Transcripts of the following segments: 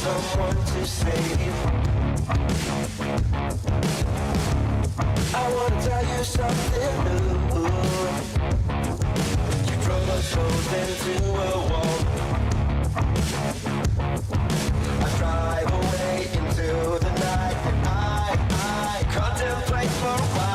someone to save. I wanna tell you something new. You drove us both into a wall. I drive away into the night, and I contemplate for a while.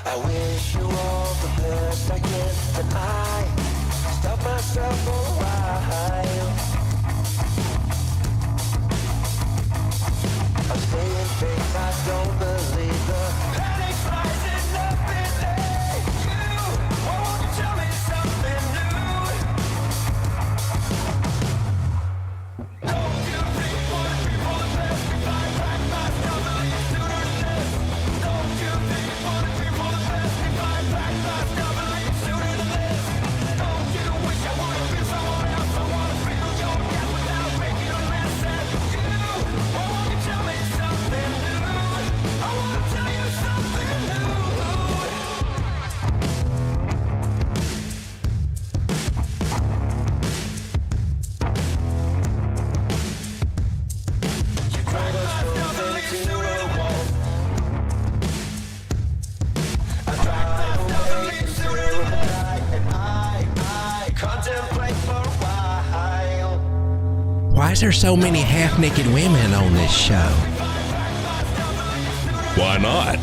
I wish you all the best I can, but I stop myself for a while. I'm staying fake, I don't believe the panic rising up in you. Why won't you tell me something new? Don't you think for the best we find back my stuff a little sooner than this? Don't you think for the best we find back my stuff a little sooner than this? Don't you wish I would have been someone else? I wanna feel your gap without making a mess at you. Why won't you tell me something new? I wanna tell you something new. You drove us both into a wall. I drive away into the night, and I contemplate for a while. Why is there so many half-naked women on this show? Why not?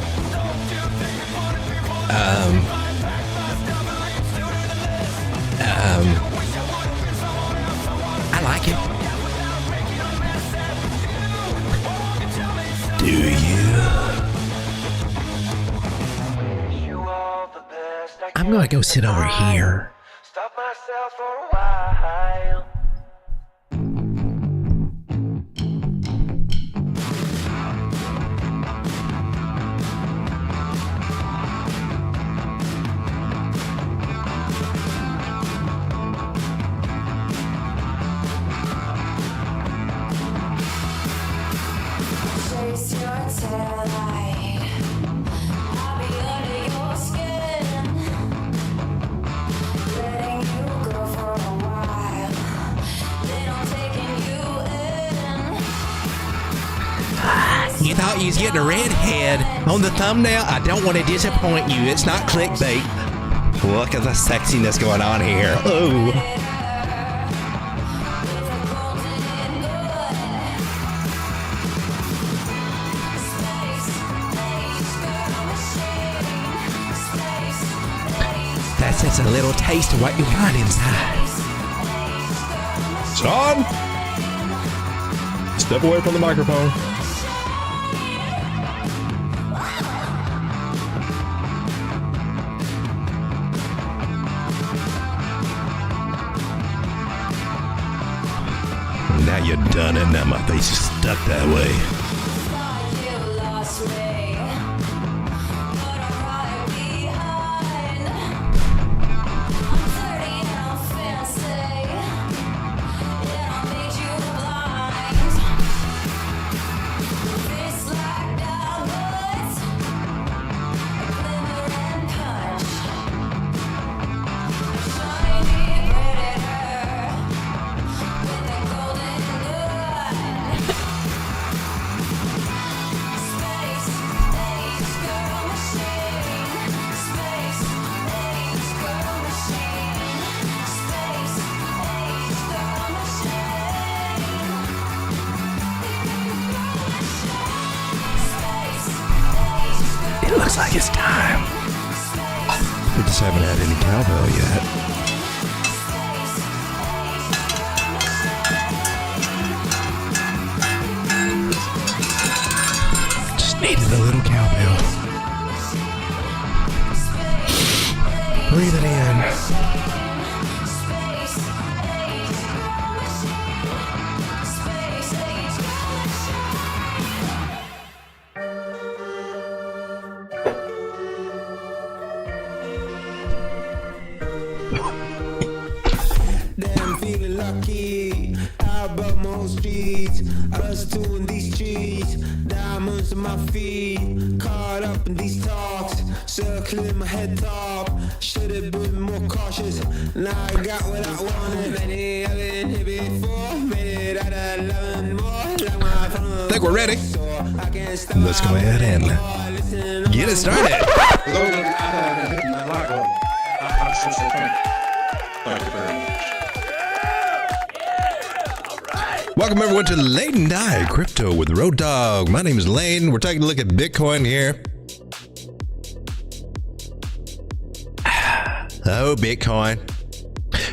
I like it. Do you? Wish you all the best I I'm can, gonna go sit over here. stop myself for a while. Chase your tail light. I'll be under your skin, letting you go for a while. Then I'm taking you in. You thought you was getting a redhead on the thumbnail? I don't want to disappoint you. It's not clickbait. Look at the sexiness going on here. Ooh. That's just a little taste of what you got inside. Sean? Step away from the microphone. Now you're done and now my face is stuck that way. Thought you lost me, but I'm right behind. I'm dirty and I'm fancy, and I made you blind. It's like diamonds, glimmer and punch. Shiny predator with a golden gun. Space age girl machine. Space age girl machine. Space age girl machine. It looks like it's time. We just haven't had any cowbell yet. Just needed a little cowbell. Breathe it in. Damn, feeling lucky. How about more streets? Us two in these trees. Diamonds on my feet. Caught up in these talks. Circling my head top. Should've been more cautious. Now I got what I wanted. Many I've been here before. Made it out of 11 more. Like my phone. Think we're ready? Let's go ahead and get it started. Welcome everyone to Lane and I Crypto with Road Dog. My name is Lane. We're taking a look at Bitcoin here. Oh, Bitcoin.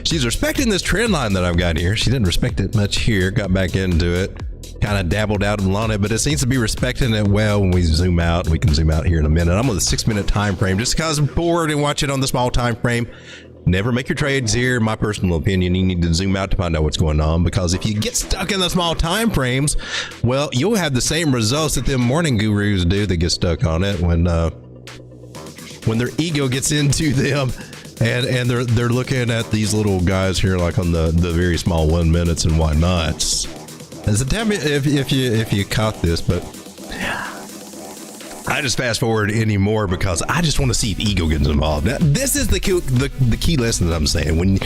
She's respecting this trend line that I've got here. She didn't respect it much here. Got back into it. Kind of dabbled out on it, but it seems to be respecting it well when we zoom out. We can zoom out here in a minute. I'm on the 6-minute time frame just because I'm bored and watch it on the small time frame. Never make your trades here. My personal opinion, you need to zoom out to find out what's going on, because if you get stuck in the small time frames, well, you'll have the same results that them morning gurus do that get stuck on it when their ego gets into them and they're looking at these little guys here like on the very small 1 minutes and whatnots. As a tell me if you caught this, but I just fast forward anymore because I just want to see if ego gets involved. Now, this is the key lesson that I'm saying. When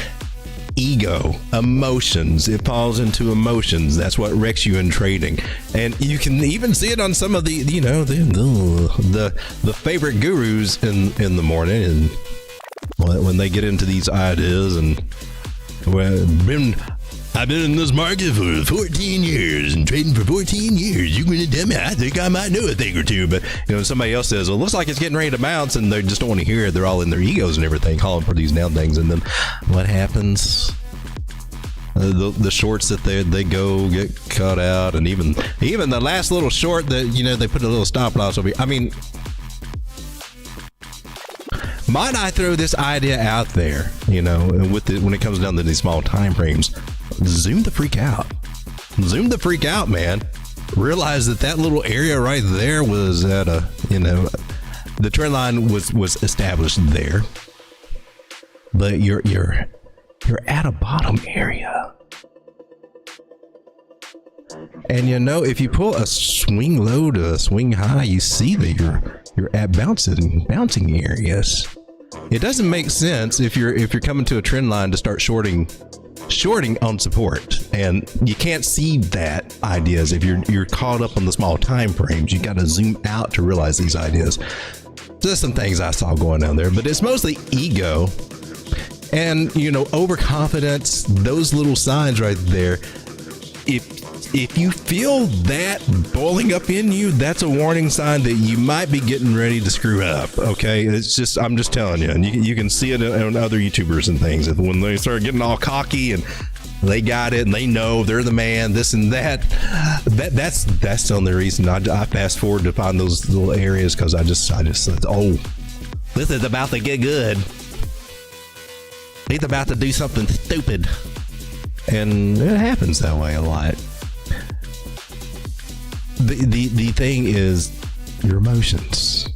ego, emotions, it falls into emotions. That's what wrecks you in trading, and you can even see it on some of the favorite gurus in the morning, and when they get into these ideas and I've been in this market for 14 years and trading for 14 years. You're going to tell me I think I might know a thing or two. But, somebody else says, well, it looks like it's getting ready to bounce, and they just don't want to hear it. They're all in their egos and everything, calling for these down things. And then what happens? The shorts that they go get cut out. And even the last little short that, they put a little stop loss over. I mean, might I throw this idea out there, when it comes down to these small time frames? Zoom the freak out. Zoom the freak out, man. Realize that little area right there was at the trend line was established there. But you're at a bottom area. And if you pull a swing low to a swing high, you see that you're at bouncing areas. It doesn't make sense if you're coming to a trend line to start shorting on support, and you can't see that ideas if you're caught up on the small time frames. You got to zoom out to realize these ideas. Just some things I saw going on there, but it's mostly ego and overconfidence. Those little signs right there. If you feel that boiling up in you, that's a warning sign that you might be getting ready to screw up. Okay, I'm just telling you, and you can see it on other YouTubers and things. When they start getting all cocky and they got it and they know they're the man, this and that's the only reason I fast forward to find those little areas, because I just said, oh, this is about to get good. He's about to do something stupid, and it happens that way a lot. The thing is your emotions,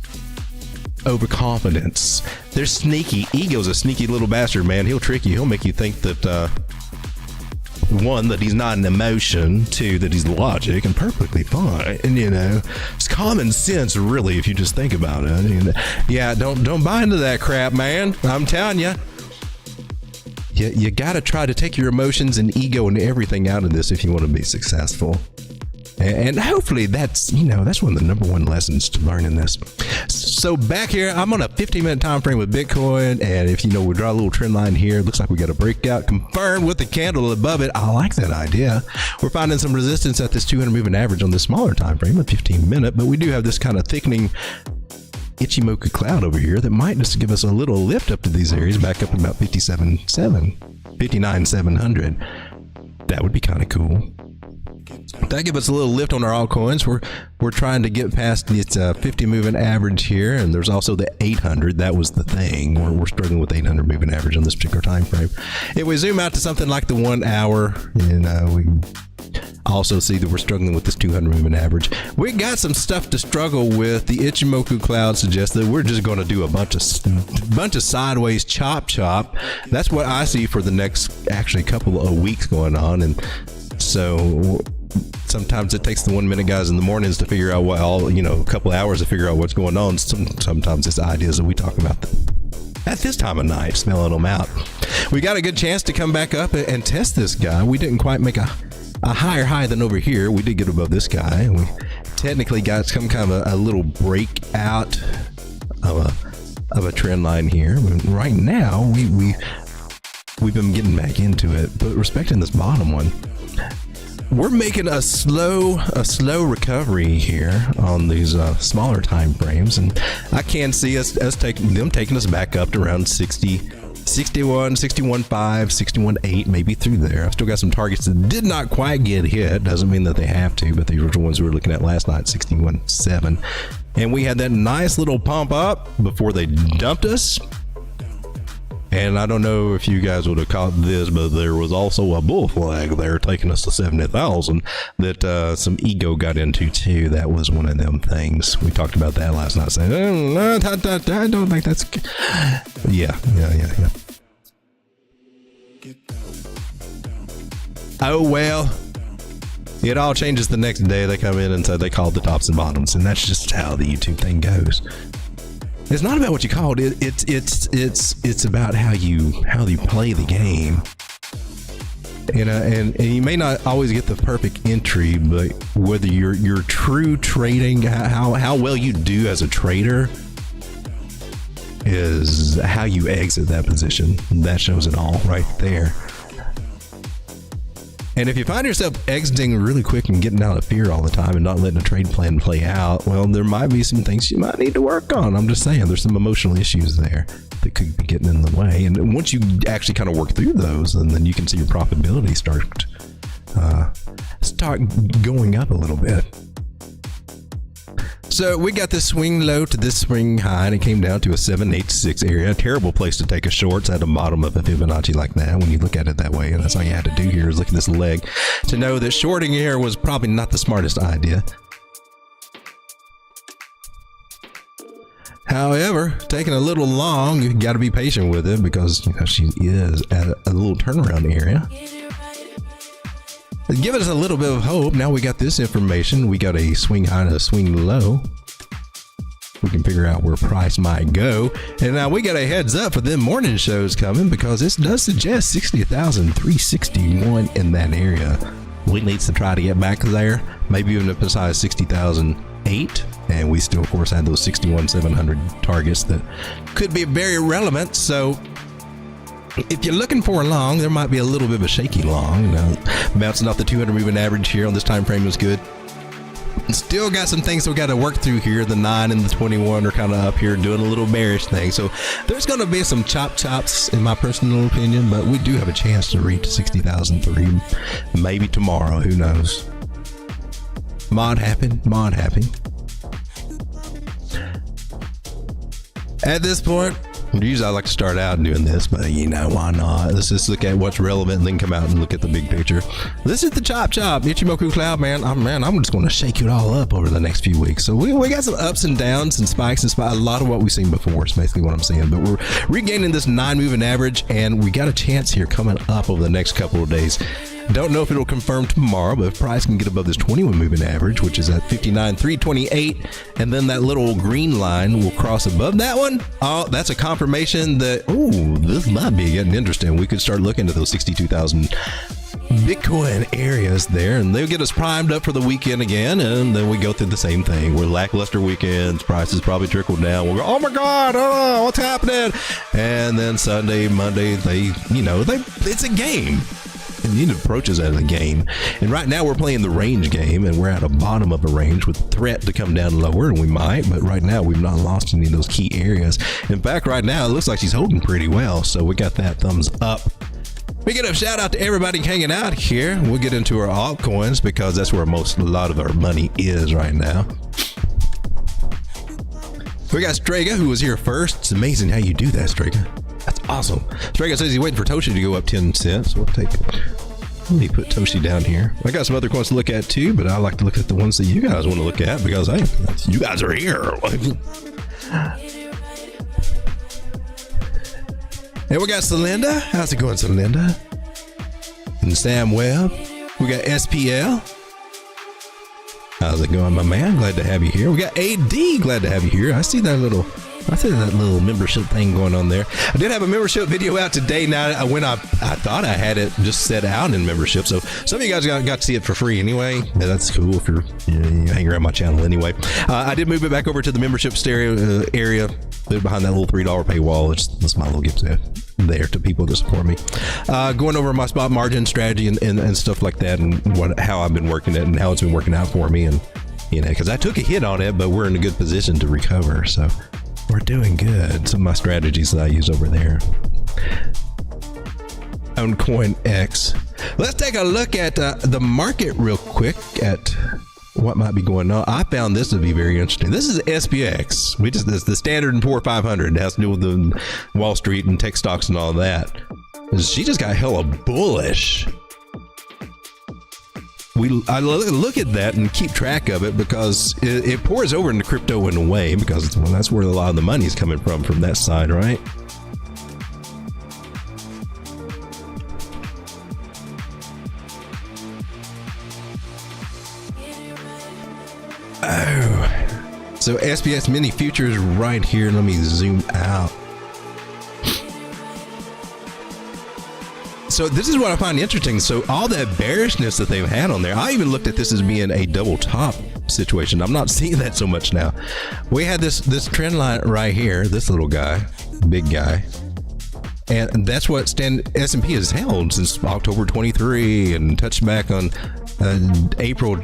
overconfidence. They're sneaky. Ego's a sneaky little bastard, man. He'll trick you. He'll make you think that one, that he's not an emotion, two, that he's logic and perfectly fine. And it's common sense, really, if you just think about it. I mean, yeah, don't buy into that crap, man. I'm telling you. You got to try to take your emotions and ego and everything out of this if you want to be successful. And hopefully that's one of the number one lessons to learn in this. So back here, I'm on a 15-minute time frame with Bitcoin. And if we draw a little trend line here, it looks like we got a breakout confirmed with the candle above it. I like that idea. We're finding some resistance at this 200 moving average on this smaller time frame, a 15-minute, but we do have this kind of thickening Ichimoku cloud over here that might just give us a little lift up to these areas, back up to about 59,700. That would be kind of cool. That give us a little lift on our altcoins. We're trying to get past this 50 moving average here, and there's also the 800. That was the thing. We're struggling with 800 moving average on this particular time frame. If we zoom out to something like the 1 hour, and we also see that we're struggling with this 200 moving average. We got some stuff to struggle with. The Ichimoku cloud suggests that we're just going to do a bunch of sideways chop. That's what I see for the next actually couple of weeks going on, and so sometimes it takes the 1 minute guys in the mornings to figure out a couple of hours to figure out what's going on. Sometimes it's ideas that we talk about at this time of night, smelling them out. We got a good chance to come back up and test this guy. We didn't quite make a higher high than over here. We did get above this guy, and we technically got some kind of a little breakout of a trend line here. Right now, we've been getting back into it, but respecting this bottom one, we're making a slow recovery here on these smaller time frames, and I can see us taking us back up to around 61, 61.5, 61.8, maybe through there. I've still got some targets that did not quite get hit. Doesn't mean that they have to, but these were the ones we were looking at last night, 61.7. And we had that nice little pump up before they dumped us. And I don't know if you guys would have caught this, but there was also a bull flag there taking us to 70,000 that some ego got into too. That was one of them things. We talked about that last night, saying, I don't think that's... Yeah. Oh, well, it all changes the next day. They come in and say they called the tops and bottoms, and that's just how the YouTube thing goes. It's not about what you called it. It's about how you play the game. And you may not always get the perfect entry, but whether you're true trading, how well you do as a trader is how you exit that position. That shows it all right there. And if you find yourself exiting really quick and getting out of fear all the time and not letting a trade plan play out, well, there might be some things you might need to work on. I'm just saying, there's some emotional issues there that could be getting in the way. And once you actually kind of work through those, and then you can see your profitability start going up a little bit. So we got this swing low to this swing high, and it came down to a 786 area. A terrible place to take a short at the bottom of a Fibonacci like that when you look at it that way. And that's all you had to do here is look at this leg to know that shorting here was probably not the smartest idea. However, taking a little long, you got to be patient with it because she is at a little turnaround area. Give us a little bit of hope. Now we got this information. We got a swing high and a swing low. We can figure out where price might go. And now we got a heads up for them morning shows coming because this does suggest 60,361 in that area. We need to try to get back there, maybe even up as high as 60,008. And we still, of course, had those 61,700 targets that could be very relevant. So if you're looking for a long, there might be a little bit of a shaky long. Bouncing off the 200 moving average here on this time frame was good. Still got some things we got to work through here. The 9 and the 21 are kind of up here doing a little bearish thing. So there's going to be some chops in my personal opinion, but we do have a chance to reach 60,003 maybe tomorrow. Who knows? Mod happen. At this point, usually I like to start out doing this, but why not? Let's just look at what's relevant and then come out and look at the big picture. This is the chop. Ichimoku cloud, man. I'm just going to shake it all up over the next few weeks. So we got some ups and downs and spikes and a lot of what we've seen before is basically what I'm saying. But we're regaining this 9 moving average, and we got a chance here coming up over the next couple of days. Don't know if it'll confirm tomorrow, but if price can get above this 21 moving average, which is at 59,328, and then that little green line will cross above that one. Oh, that's a confirmation that, this might be getting interesting. We could start looking at those 62,000 Bitcoin areas there, and they'll get us primed up for the weekend again, and then we go through the same thing. We're lackluster weekends, prices probably trickle down. We'll go, oh my God, what's happening? And then Sunday, Monday, it's a game. need to approach this as a game. And right now we're playing the range game, and we're at the bottom of a range with threat to come down lower, and we might, but right now we've not lost any of those key areas. In fact, right now it looks like she's holding pretty well, so we got that thumbs up. We get a shout out to everybody hanging out here. We'll get into our altcoins because that's where a lot of our money is right now. We got Strega, who was here first. It's amazing how you do that, Strega. That's awesome. Strega says he's waiting for Toshi to go up 10 cents. We'll take it. Let me put Toshi down here. I got some other coins to look at too, but I like to look at the ones that you guys want to look at because, hey, you guys are here. And we got Celinda. How's it going, Celinda? And Sam Webb. We got SPL. How's it going, my man? Glad to have you here. We got AD. Glad to have you here. I see that little membership thing going on there. I did have a membership video out today. Now, when I thought I had it just set out in membership, so some of you guys got to see it for free anyway. Yeah, that's cool if you hang around my channel anyway. I did move it back over to the membership area behind that little $3 paywall. That's my little gift there to people to support me. Going over my spot margin strategy and stuff like that, and how I've been working it and how it's been working out for me, and because I took a hit on it, but we're in a good position to recover, so we're doing good. Some of my strategies that I use over there on CoinEx. Let's take a look at the market real quick at what might be going on. I found this to be very interesting. This is SecuX. This the Standard & Poor 500. It has to do with the Wall Street and tech stocks and all that. She just got hella bullish. I look at that and keep track of it because it pours over into crypto in a way, because that's where a lot of the money is coming from that side, right? Oh, so SPS mini futures right here. Let me zoom out. So this is what I find interesting. So all that bearishness that they've had on there, I even looked at this as being a double top situation. I'm not seeing that so much now. We had this trend line right here, this little guy, big guy, and that's what S&P has held since October 23 and touched back on April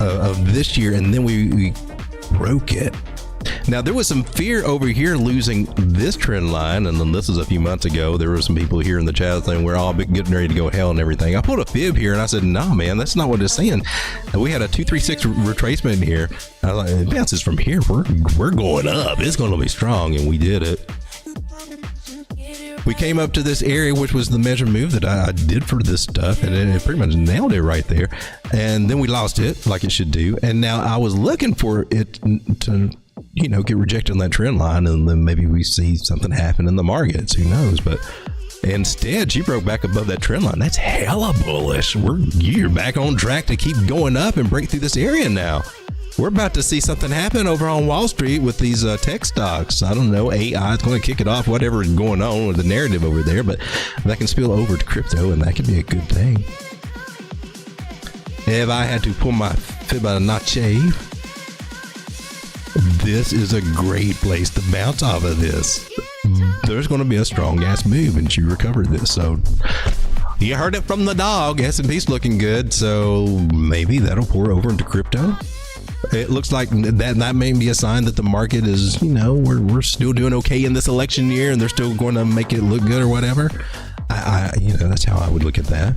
of this year, and then we broke it. Now, there was some fear over here losing this trend line, and then this is a few months ago. There were some people here in the chat saying we're all getting ready to go hell and everything. I pulled a fib here, and I said, no, man, that's not what it's saying. And we had a 236 retracement here. I was like, it bounces from here. We're going up. It's going to be strong, and we did it. We came up to this area, which was the measure move that I did for this stuff, and it pretty much nailed it right there. And then we lost it, like it should do. And now I was looking for it to get rejected on that trend line, and then maybe we see something happen in the markets. Who knows? But instead, she broke back above that trend line. That's hella bullish. You're back on track to keep going up and break through this area now. We're about to see something happen over on Wall Street with these tech stocks. I don't know, AI is going to kick it off, whatever is going on with the narrative over there, but that can spill over to crypto, and that could be a good thing. If I had to pull my Fibonacci, this is a great place to bounce off of this. There's going to be a strong ass move, and she recovered this. So you heard it from the dog. S&P's looking good, so maybe that'll pour over into crypto. It looks like that may be a sign that the market is, we're still doing okay in this election year, and they're still going to make it look good or whatever. That's how I would look at that.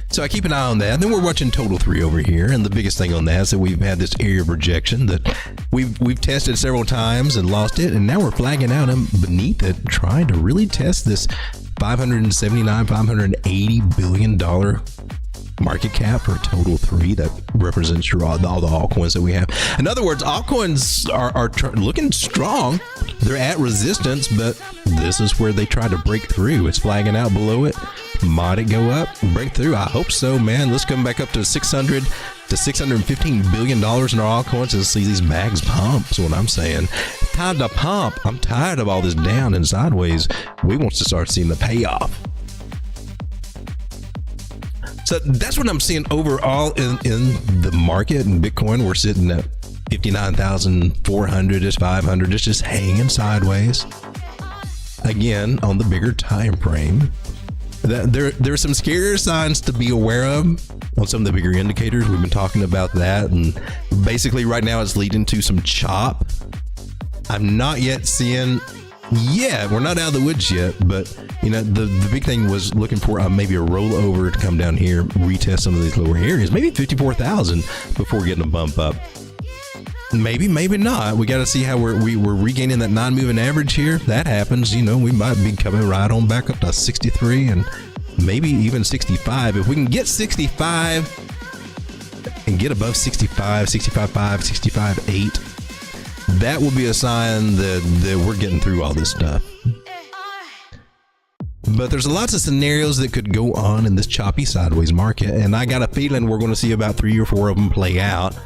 So I keep an eye on that. And then we're watching Total 3 over here, and the biggest thing on that is that we've had this area of rejection that we've tested several times and lost it, and now we're flagging out beneath it, trying to really test this $580 billion market cap for Total 3 that represents all the altcoins that we have. In other words, altcoins are looking strong. They're at resistance, but this is where they try to break through. It's flagging out below it. Might it go up, break through? I hope so, man. Let's come back up to $600 to $615 billion in our altcoins and see these bags pump. That's what I'm saying. Time to pump. I'm tired of all this down and sideways. We want to start seeing the payoff. So that's what I'm seeing overall in the market. And Bitcoin, we're sitting at 59,400 is 500. It's just hanging sideways. again on the bigger time frame. There's some scarier signs to be aware of on some of the bigger indicators. We've been talking about that, and basically right now it's leading to some chop. I'm not yet seeing, we're not out of the woods yet, but the big thing was looking for maybe a rollover to come down here, retest some of these lower areas, maybe 54,000 before getting a bump up. Maybe not. We got to see how we're regaining that non-moving average here. If that happens, we might be coming right on back up to 63 and maybe even 65. If we can get 65 and get above 65, 65.5, 65.8, that will be a sign that we're getting through all this stuff. But there's lots of scenarios that could go on in this choppy sideways market, and I got a feeling we're going to see about 3 or 4 of them play out.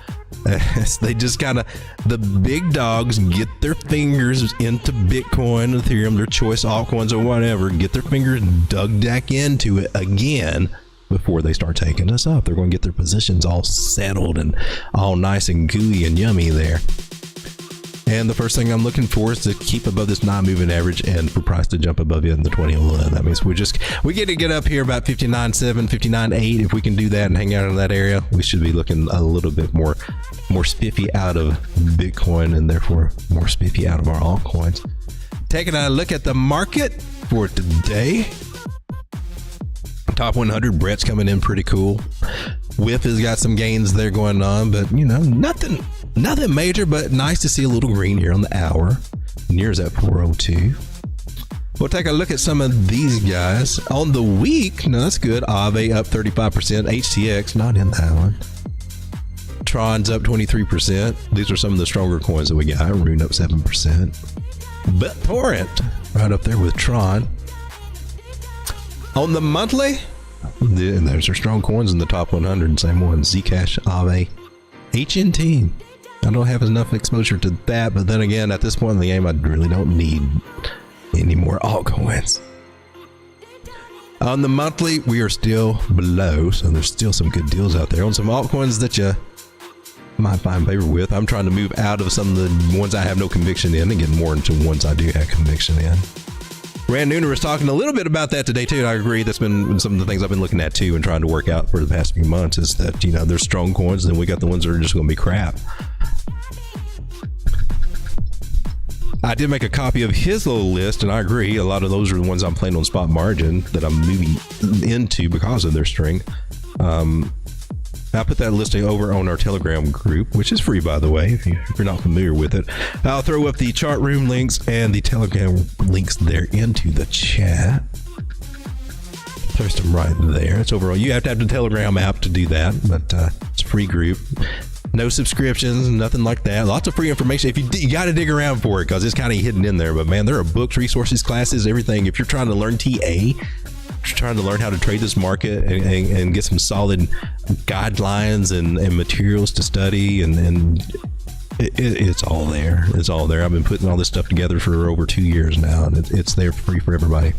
They just kind of, the big dogs get their fingers into Bitcoin, Ethereum, their choice altcoins or whatever, get their fingers dug back into it again before they start taking us up. They're going to get their positions all settled and all nice and gooey and yummy there. And the first thing I'm looking for is to keep above this non-moving average and for price to jump above it in the 20. That means we get to get up here about 59.7, 59.8. If we can do that and hang out in that area, we should be looking a little bit more spiffy out of Bitcoin and therefore more spiffy out of our altcoins. Taking a look at the market for today. Top 100, Brett's coming in pretty cool. WIF has got some gains there going on, but nothing major, but nice to see a little green here on the hour. Near's at 402. We'll take a look at some of these guys on the week. No, that's good. Aave up 35%. HTX not in that one. Tron's up 23%. These are some of the stronger coins that we got. Rune up 7%. BitTorrent right up there with Tron. On the monthly, and there's our strong coins in the top 100. Same one. Zcash, Aave, HNT. I don't have enough exposure to that, but then again, at this point in the game, I really don't need any more altcoins. On the monthly, we are still below, so there's still some good deals out there on some altcoins that you might find favor with. I'm trying to move out of some of the ones I have no conviction in and get more into ones I do have conviction in. Rand Nooner was talking a little bit about that today too, and I agree. That's been some of the things I've been looking at too and trying to work out for the past few months is that, there's strong coins and then we got the ones that are just going to be crap. I did make a copy of his little list, and I agree. A lot of those are the ones I'm playing on spot margin that I'm moving into because of their strength. I put that listing over on our Telegram group, which is free, by the way, if you're not familiar with it. I'll throw up the chart room links and the Telegram links there into the chat. Post them right there. It's overall. You have to have the Telegram app to do that, but it's a free group. No subscriptions, nothing like that. Lots of free information. If you got to dig around for it because it's kind of hidden in there. But man, there are books, resources, classes, everything. If you're trying to learn TA, trying to learn how to trade this market and get some solid guidelines and materials to study, and it's all there. It's all there. I've been putting all this stuff together for over 2 years now, and it's there free for everybody.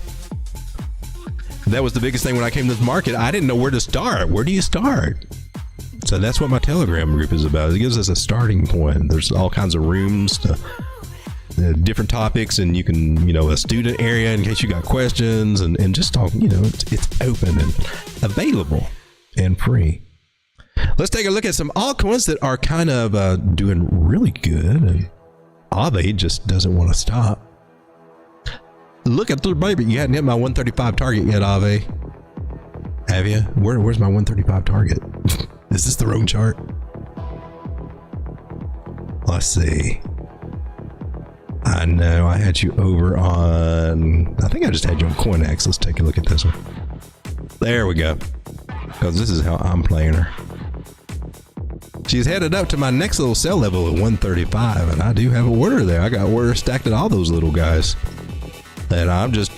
That was the biggest thing when I came to this market. I didn't know where to start. Where do you start? So that's what my Telegram group is about. It gives us a starting point. There's all kinds of rooms to different topics, and you can, a student area in case you got questions, and just talk, it's open and available and free. Let's take a look at some altcoins that are kind of doing really good, and Aave just doesn't want to stop. Look at the baby. You hadn't hit my 135 target yet, Aave. Have you? Where's my 135 target? Is this the wrong chart? Let's see. I know I had you over on, I think I just had you on CoinEx. Let's take a look at this one. There we go. Because this is how I'm playing her. She's headed up to my next little sell level at 135, and I do have an order there. I got orders stacked at all those little guys. And I'm just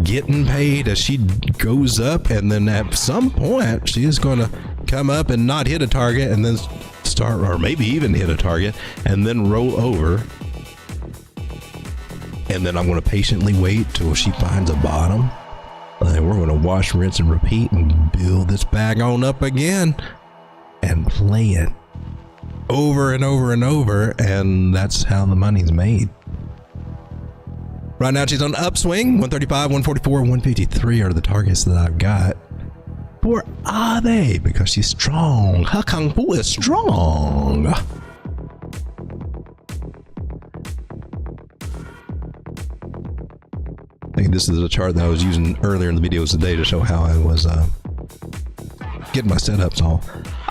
getting paid as she goes up, and then at some point she is going to come up and not hit a target and then start, or maybe even hit a target and then roll over, and then I'm going to patiently wait till she finds a bottom, and we're going to wash, rinse, and repeat and build this bag on up again and play it over and over and over, and that's how the money's made. Right now she's on the upswing. 135, 144, 153 are the targets that I've got. Or are they? Because she's strong. Her kung fu is strong. I think this is a chart that I was using earlier in the videos today to show how I was getting my setups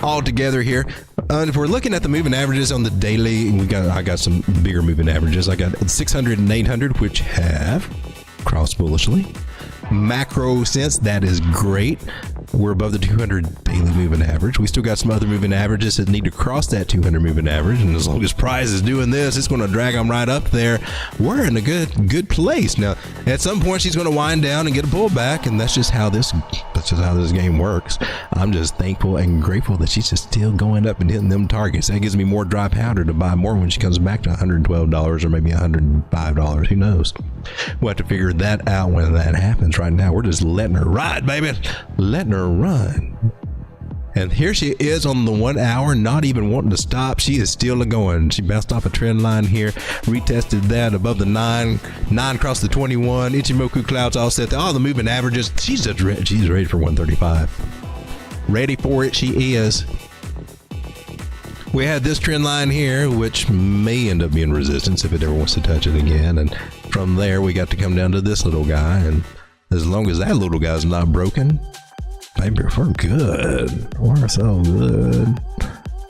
all together here. And if we're looking at the moving averages on the daily, I got some bigger moving averages. I got 600 and 800, which have crossed bullishly. Macro sense, that is great. We're above the 200 daily moving average. We still got some other moving averages that need to cross that 200 moving average, and as long as price is doing this, it's going to drag them right up there. We're in a good place. Now, at some point, she's going to wind down and get a pullback, and that's just how this game works. I'm just thankful and grateful that she's just still going up and hitting them targets. That gives me more dry powder to buy more when she comes back to $112 or maybe $105. Who knows? We'll have to figure that out when that happens. Right now, we're just letting her ride, baby. Letting her run. And here she is on the 1 hour, not even wanting to stop. She is still going. She bounced off a trend line here, retested that above the 9 across the 21. Ichimoku clouds all set. All the moving averages. She's ready for 135. Ready for it, she is. We had this trend line here, which may end up being resistance if it ever wants to touch it again. And from there, we got to come down to this little guy. And as long as that little guy's not broken, baby, we're good. We're so good.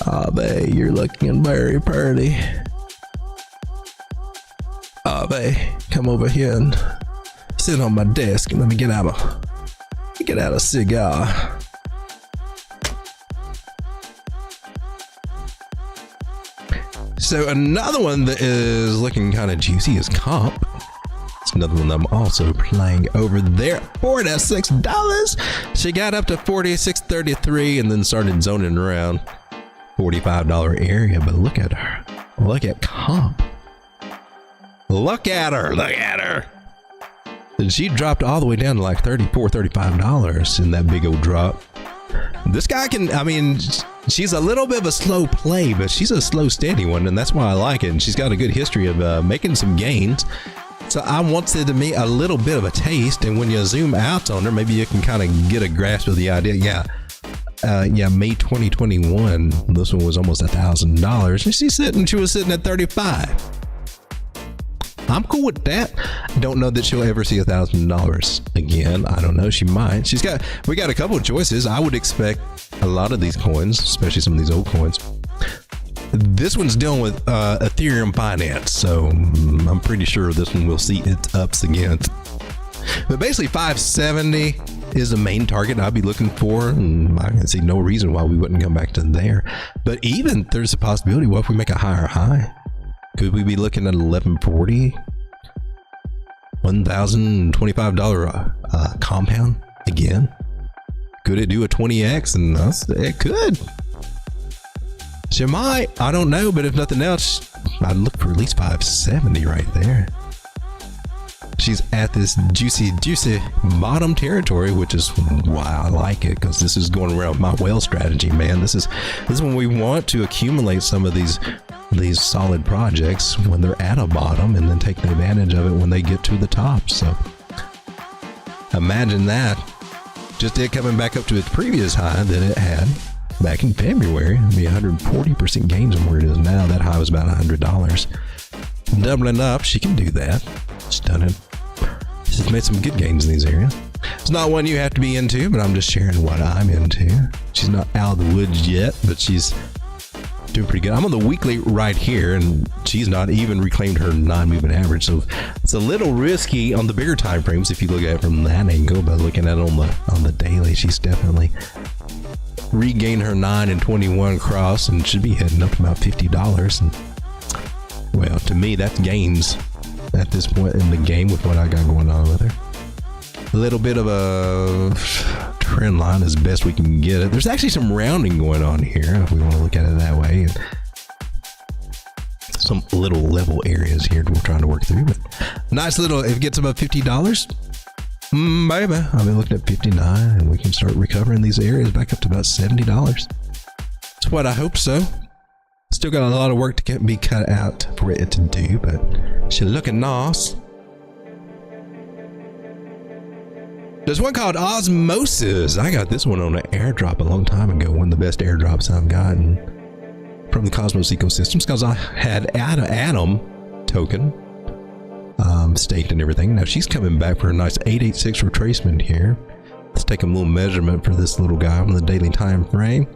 Ah, babe, you're looking very pretty. Ah, babe, come over here and sit on my desk and let me get out a cigar. So another one that is looking kind of juicy is Comp. It's another one that I'm also playing over there. $46. She got up to $46.33 and then started zoning around $45 area. But look at her. Look at Comp. Look at her. Look at her. And she dropped all the way down to like $34, $35 in that big old drop. This guy can, I mean, she's a little bit of a slow play, but she's a slow, steady one, and that's why I like it. And she's got a good history of making some gains. So I wanted to me a little bit of a taste, and when you zoom out on her, maybe you can kind of get a grasp of the idea. May 2021, this one was almost $1,000, and she was sitting at 35. I'm cool with that. Don't know that she'll ever see $1,000 again. I don't know. She might. We got a couple of choices. I would expect a lot of these coins, especially some of these old coins. This one's dealing with Ethereum finance, so I'm pretty sure this one will see its ups again. But basically, 570 is the main target I'll be looking for, and I can see no reason why we wouldn't come back to there. But even there's a possibility, what if we make a higher high? Could we be looking at 1140? $1,025 compound again? Could it do a 20x? And it could. She might. I don't know, but if nothing else, I'd look for at least 570 right there. She's at this juicy bottom territory, which is why I like it, because this is going around my whale strategy, man. This is when we want to accumulate some of these solid projects when they're at a bottom, and then take advantage of it when they get to the top. So imagine that. Just it coming back up to its previous high that it had back in February. It'd be 140% gains on where it is now. That high was about $100. Doubling up, she can do that. She's done it. She's made some good gains in these areas. It's not one you have to be into, but I'm just sharing what I'm into. She's not out of the woods yet, but she's doing pretty good. I'm on the weekly right here, and she's not even reclaimed her non-moving average, so it's a little risky on the bigger time frames if you look at it from that angle. But looking at it on the daily, she's definitely regained her 9 and 21 cross and should be heading up to about $50. And well, to me, that's gains at this point in the game with what I got going on with her. A little bit of a trend line as best we can get it. There's actually some rounding going on here if we want to look at it that way. And some little level areas here we're trying to work through. But nice little, if it gets above $50, baby, I've been looking at 59 and we can start recovering these areas back up to about $70. That's what I hope so. Still got a lot of work to be cut out for it to do, but she's looking nice. There's one called Osmosis. I got this one on an airdrop a long time ago. One of the best airdrops I've gotten from the Cosmos ecosystems, because I had Atom token staked and everything. Now she's coming back for a nice 886 retracement here. Let's take a little measurement for this little guy on the daily time frame.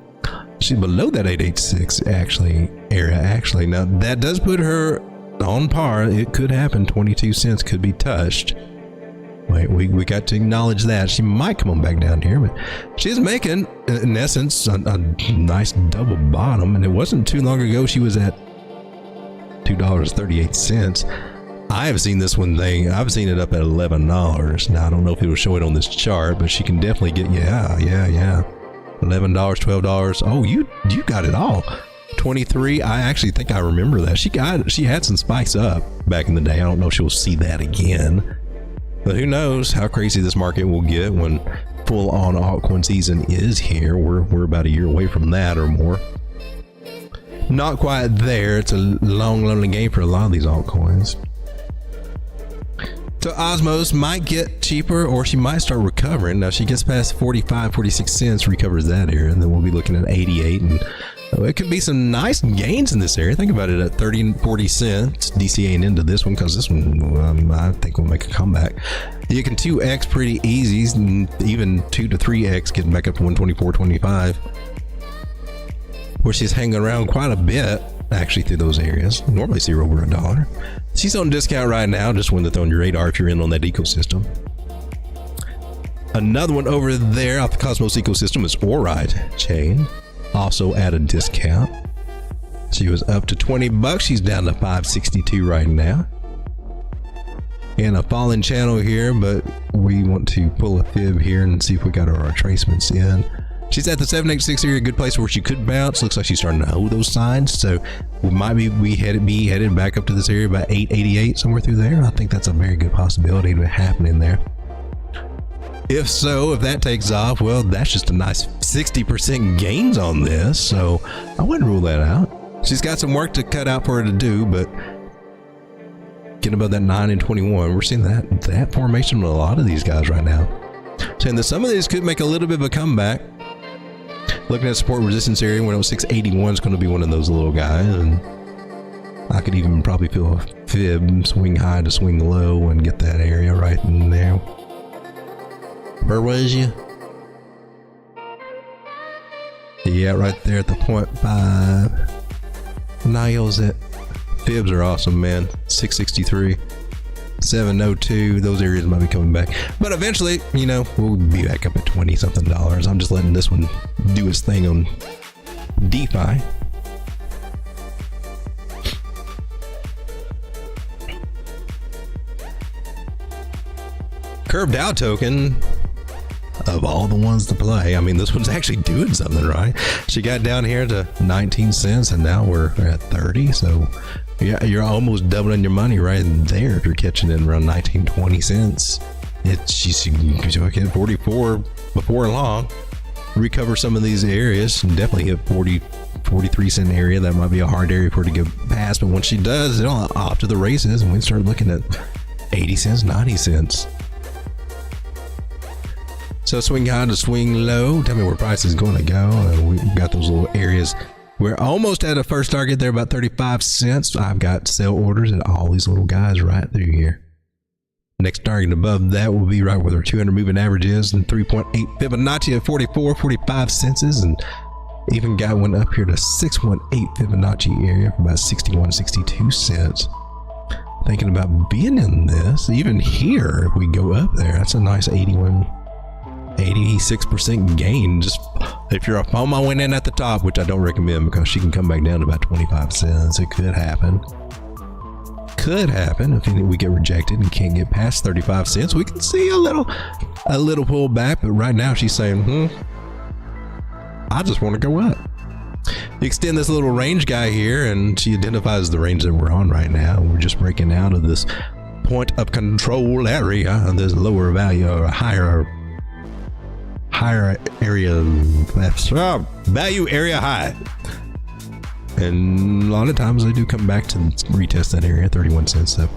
She's below that 886 area. Now that does put her on par. It could happen. 22 cents could be touched. Wait, we got to acknowledge that. She might come on back down here, but she's making, in essence, a nice double bottom. And it wasn't too long ago she was at $2.38. I have seen this one thing. I've seen it up at $11. Now I don't know if it will show it on this chart, but she can definitely get $11, $12. Oh, you got it all. 23. I actually think I remember that. She had some spikes up back in the day. I don't know if she'll see that again. But who knows how crazy this market will get when full-on altcoin season is here. We're about a year away from that or more. Not quite there. It's a long, lonely game for a lot of these altcoins. So Osmos might get cheaper, or she might start recovering. Now she gets past 45, 46 cents, recovers that area, and then we'll be looking at 88, and it could be some nice gains in this area. Think about it at 30 and 40 cents DCAing into this one, because this one I think will make a comeback. You can 2x pretty easy, even 2 to 3x getting back up to 124.25, where she's hanging around quite a bit actually through those areas. Normally see her over $1. She's on discount right now. Just wanted to throw on your radar if you're in on that ecosystem. Another one over there off the Cosmos ecosystem is Oride Chain, also at a discount. She was up to $20. She's down to $5.62 right now. In a falling channel here, but we want to pull a fib here and see if we got our retracements in. She's at the 786 area, a good place where she could bounce. Looks like she's starting to hold those signs, so we might be headed back up to this area about 888, somewhere through there. I think that's a very good possibility to happen in there. If so, if that takes off, well, that's just a nice 60% gains on this, so I wouldn't rule that out. She's got some work to cut out for her to do, but getting above that 9 and 21, we're seeing that formation with a lot of these guys right now. Saying that some of these could make a little bit of a comeback. Looking at support resistance area, when it was 681 is going to be one of those little guys, and I could even probably feel a fib, swing high to swing low, and get that area right in there. Where was you? Yeah, right there at the 0.5. Nails it. Fibs are awesome, man. 663. 702, those areas might be coming back, but eventually, you know, we'll be back up at 20 something dollars. I'm just letting this one do its thing on DeFi. Curved out token, of all the ones to play, I mean, this one's actually doing something right. She got down here to 19 cents and now we're at 30, so yeah, you're almost doubling your money right there if you're catching it around 19, 20 cents. She's at 44 before long. Recover some of these areas and definitely hit 40, 43 cent area. That might be a hard area for her to get past, but once she does, it'll off to the races and we start looking at 80 cents, 90 cents. So swing high to swing low. Tell me where price is going to go. We've got those little areas. We're almost at a first target there, about 35 cents. I've got sell orders at all these little guys right through here. Next target above that will be right where their 200 moving average is, and 3.8 Fibonacci at 44, 45 cents, and even got one up here to 618 Fibonacci area for about 61, 62 cents. Thinking about being in this, even here, if we go up there, that's a nice 86% gain. Just if you're up on my went in at the top, which I don't recommend because she can come back down to about 25 cents. It could happen. Could happen if we get rejected and can't get past 35 cents. We can see a little pullback, but right now she's saying, I just want to go up. You extend this little range guy here, and she identifies the range that we're on right now. We're just breaking out of this point of control area, and there's lower value or a higher area, value area high. And a lot of times they do come back to retest that area, 31 cents. So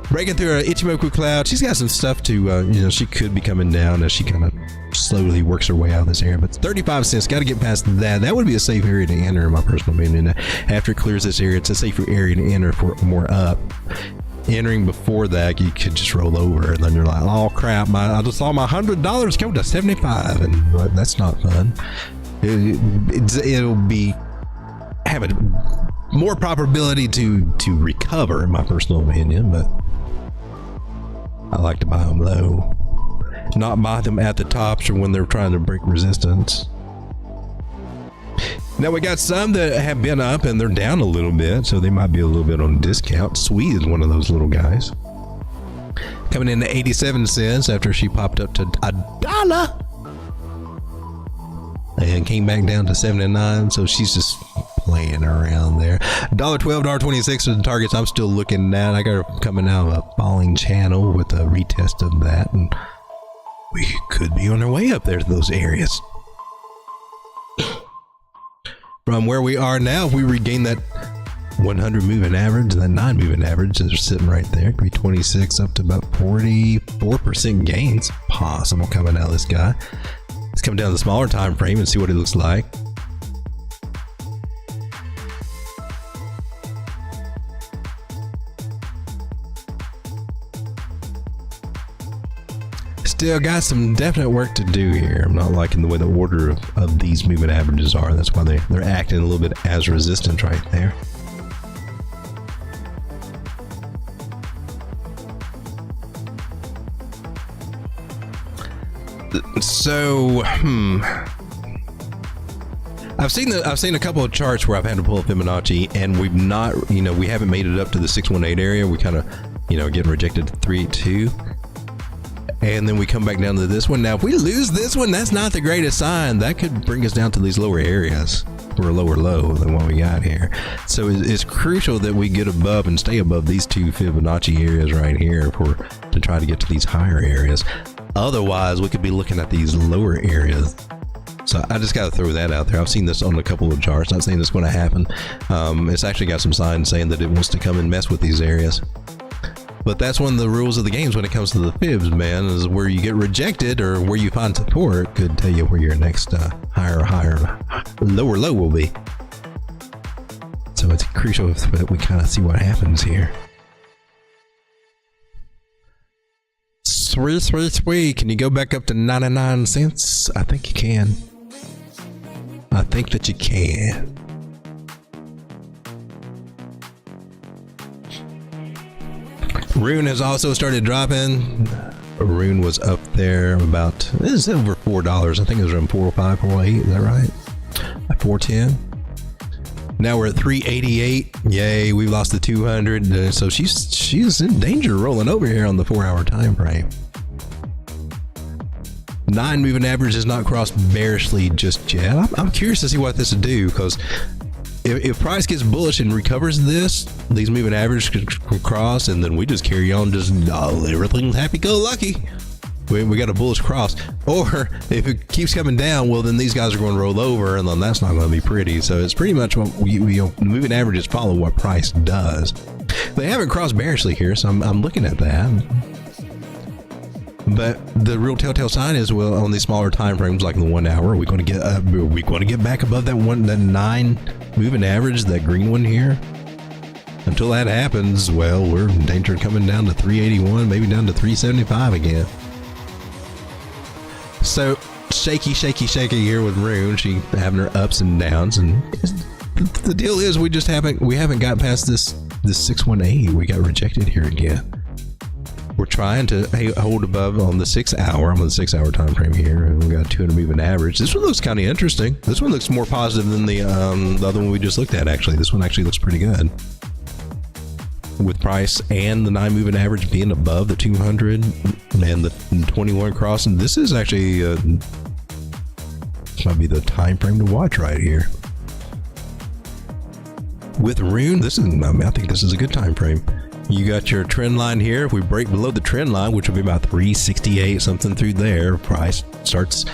breaking through our Ichimoku cloud. She's got some stuff to, she could be coming down as she kind of slowly works her way out of this area. But 35 cents, got to get past that. That would be a safe area to enter, in my personal opinion. After it clears this area, it's a safer area to enter for more up. Entering before that, you could just roll over, and then you're like, oh crap, I just saw my $100 go to 75, and that's not fun. It'll be having more probability to recover, in my personal opinion, but I like to buy them low, not buy them at the tops or when they're trying to break resistance. Now we got some that have been up and they're down a little bit, so they might be a little bit on discount. Sweet is one of those little guys, coming in at 87 cents after she popped up to $1 and came back down to 79. So she's just playing around there. $1.12, $1.26 are the targets I'm still looking at. I got her coming out of a falling channel with a retest of that, and we could be on our way up there to those areas. From where we are now, if we regain that 100 moving average, that 9 moving average is sitting right there. It could be 26 up to about 44% gains possible coming out of this guy. Let's come down to the smaller time frame and see what it looks like. Still got some definite work to do here. I'm not liking the way the order of these moving averages are. That's why they're acting a little bit as resistance right there. So, I've seen a couple of charts where I've had to pull a Fibonacci, and we've not, we haven't made it up to the 618 area. We kind of, getting rejected to 382. And then we come back down to this one. Now, if we lose this one, that's not the greatest sign. That could bring us down to these lower areas for a lower low than what we got here. So it's crucial that we get above and stay above these two Fibonacci areas right here to try to get to these higher areas. Otherwise, we could be looking at these lower areas. So I just got to throw that out there. I've seen this on a couple of charts. Not saying it's going to happen. It's actually got some signs saying that it wants to come and mess with these areas. But that's one of the rules of the games when it comes to the fibs, man, is where you get rejected or where you find support could tell you where your next lower low will be. So it's crucial that we kind of see what happens here. Sweet. Can you go back up to 99 cents? I think you can. I think that you can. Rune has also started dropping. Rune was up there about, this is over $4. I think it was around 405, 408. Is that right? At 410. Now we're at 388. Yay, we lost the 200. So she's in danger rolling over here on the 4-hour time frame. 9 moving average has not crossed bearishly just yet. I'm curious to see what this will do, because if price gets bullish and recovers these moving averages can cross, and then we just carry on, just everything's happy-go-lucky. We got a bullish cross. Or if it keeps coming down, well, then these guys are going to roll over, and then that's not going to be pretty. So it's pretty much what the moving averages follow what price does. They haven't crossed bearishly here, so I'm looking at that. But the real telltale sign is, well, on these smaller time frames, like the 1 hour, are we going to get back above that 9 moving average, that green one here? Until that happens, well, we're in danger of coming down to 381, maybe down to 375 again. So shaky here with Rune. She having her ups and downs, and the deal is we haven't got past this 618. We got rejected here again. We're trying to hold above on the 6 hour. I'm on the 6 hour time frame here, and we got 200 moving average. This one looks kind of interesting. This one looks more positive than the other one we just looked at. Actually, this one actually looks pretty good, with price and the 9 moving average being above the 200 and the 21 crossing. This is actually might be the time frame to watch right here. With Rune, I think this is a good time frame. You got your trend line here. If we break below the trend line, which will be about 368, something through there, price starts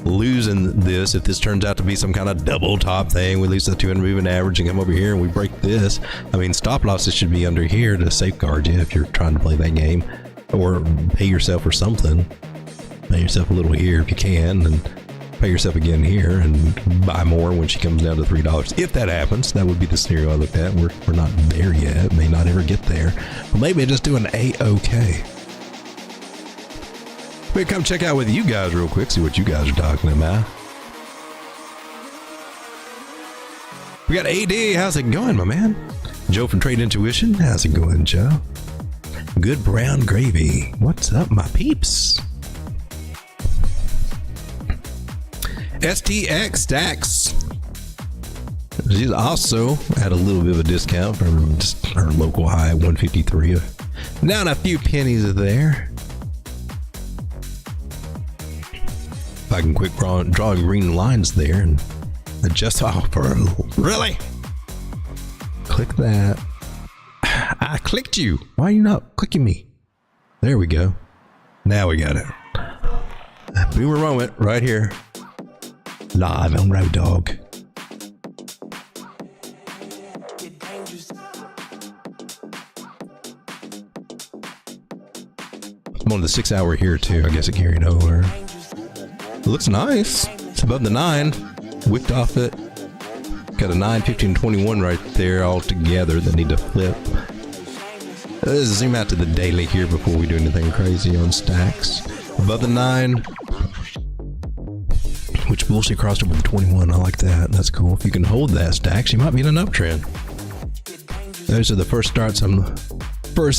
losing this if this turns out to be some kind of double top thing. We lose the 200 moving average and come over here and we break this. I mean, stop losses should be under here to safeguard you if you're trying to play that game, or pay yourself or something. Pay yourself a little here if you can, and pay yourself again here and buy more when she comes down to $3. If that happens, that would be the scenario I looked at. We're not there yet. May not ever get there, but maybe just do an A-OK. We come check out with you guys real quick, see what you guys are talking about. We got AD. How's it going, my man? Joe from Trade Intuition. How's it going, Joe? Good brown gravy. What's up, my peeps? STX Stacks. She's also at a little bit of a discount from just her local high, 153. Down a few pennies there. If I can quick draw green lines there and adjust off for really. Click that. I clicked you. Why are you not clicking me? There we go. Now we got it. Boomer moment right here. Live on Road Dog. I'm on the 6 hour here too. I guess it carried over. It looks nice. It's above the 9. Whipped off it. Got a 9, 15, 21 right there all together that need to flip. Let's zoom out to the daily here before we do anything crazy on stacks. Above the 9. Which bullshit crossed over the 21. I like that. That's cool. If you can hold that stacks, you might be in an uptrend. Those are the first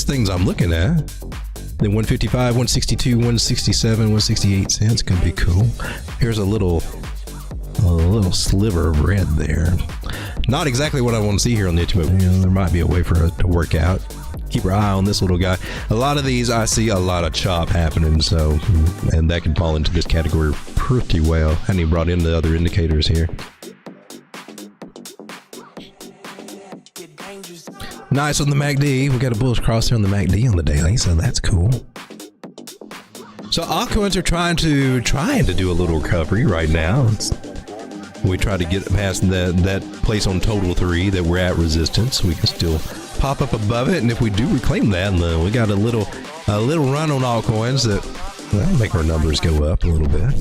things I'm looking at. Then 155, 162, 167, 168 cents could be cool. Here's a little sliver of red there. Not exactly what I want to see here on the itch, but there might be a way for it to work out. Keep your eye on this little guy. A lot of these, I see a lot of chop happening, so, and that can fall into this category pretty well. I need brought in the other indicators here. Nice on the MACD. We got a bullish cross here on the MACD on the daily, so that's cool. So altcoins are trying to do a little recovery right now. We try to get past that place on total 3 that we're at resistance. We can still pop up above it, and if we do reclaim that, we got a little run on altcoins that make our numbers go up a little bit.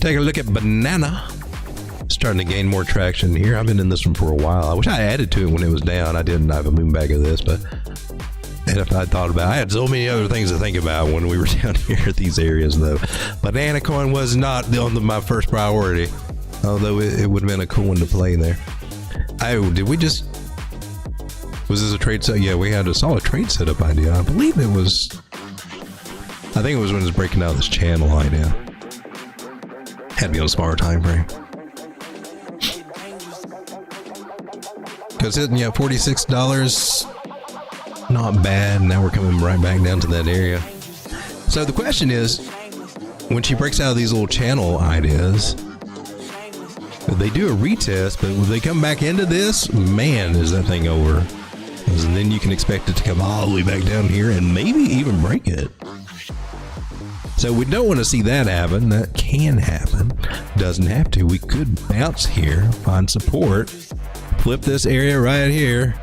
Take a look at banana. Starting to gain more traction here. I've been in this one for a while. I wish I added to it when it was down. I didn't. I have a moon bag of this, but and if I thought about it, I had so many other things to think about when we were down here at these areas, though. Banana coin was not on my first priority, although it would have been a cool one to play there. Oh, did we just... Was this a trade set? Yeah, we had a solid trade setup idea. I believe it was... I think it was when it was breaking out this channel idea. Had to be on a smaller time frame. Because hitting, yeah, $46, not bad. Now we're coming right back down to that area. So the question is, when she breaks out of these little channel ideas, they do a retest, but when they come back into this, man, is that thing over. And then you can expect it to come all the way back down here and maybe even break it. So we don't want to see that happen. That can happen. Doesn't have to. We could bounce here, find support, flip this area right here